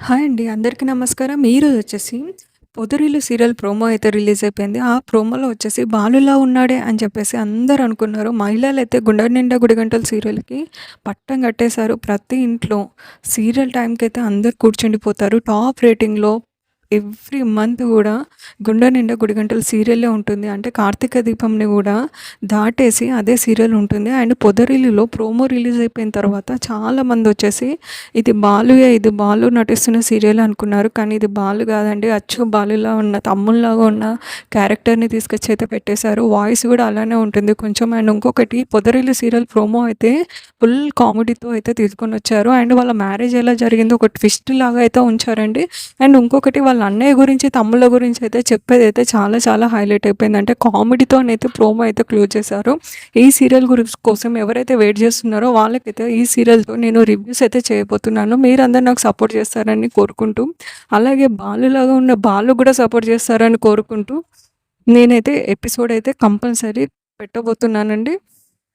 Hi అండి. అందరికీ నమస్కారం. ఈరోజు వచ్చేసి 'పొదరిల్లు' సీరియల్ ప్రోమో అయితే రిలీజ్ అయిపోయింది. ఆ ప్రోమోలో వచ్చేసి బాలులా ఉన్నాడే అని చెప్పేసి అందరూ అనుకున్నారు. మహిళలైతే 'గుండె నిండా గుడిగంటలు' సీరియల్‌కి పట్టం కట్టేశారు. ప్రతి ఇంట్లో సీరియల్ టైంకైతే అందరూ కూర్చుండిపోతారు. టాప్ రేటింగ్‌లో ఎవ్రీ మంత్ గూడా 'గుండె నిండా గుడిగంటలు' సీరియలే ఉంటుంది. అంటే 'కార్తీక దీపం'ని గూడా దాటేసి అదే సీరియల్ ఉంటుంది. అండ్ 'పొదరిల్లులో' ప్రోమో రిలీజ్ అయిపోయిన తర్వాత చాలామందొచ్చేసి ఇది బాలు నటిస్తున్న సీరియల్ అనుకున్నారు. కానీ ఇది బాలు గాదండి. అచ్చు బాలులా ఉన్న తమ్ముడిలాగా ఉన్న క్యారెక్టర్‌ని తీసుకొచ్చి అయితే పెట్టేశారు. వాయిస్ గూడా అలానే ఉంటుంది కొంచెం. అండ్ ఇంకొకటి 'పొదరిల్లు' సీరియల్ ప్రోమో అయితే ఫుల్ కామెడీతో అయితే తీసుకొనొచ్చారు. అండ్ వాళ్ళ మ్యారేజ్ ఎలా జరిగిందో ఒక ట్విస్ట్ లాగా అయితే ఉంచారండి. అండ్ ఇంకొకటి వాళ్ళ అన్నయ్య గురించి, తమ్ముళ్ళ గురించి అయితే చెప్పేదైతే చాలా చాలా హైలైట్ అయిపోయింది. అంటే కామెడీతోనైతే ప్రోమో అయితే క్లోజ్ చేశారు. ఈ సీరియల్ కోసం ఎవరైతే వెయిట్ చేస్తున్నారో వాళ్ళకైతే ఈ సీరియల్‌తో నేను రివ్యూస్ అయితే చేయబోతున్నాను. మీరందరూ నాకు సపోర్ట్ చేస్తారని కోరుకుంటూ, అలాగే బాలులాగా ఉన్న బాలు కూడా సపోర్ట్ చేస్తారని కోరుకుంటూ, నేనైతే ఎపిసోడ్ అయితే కంపల్సరీ పెట్టబోతున్నానండి.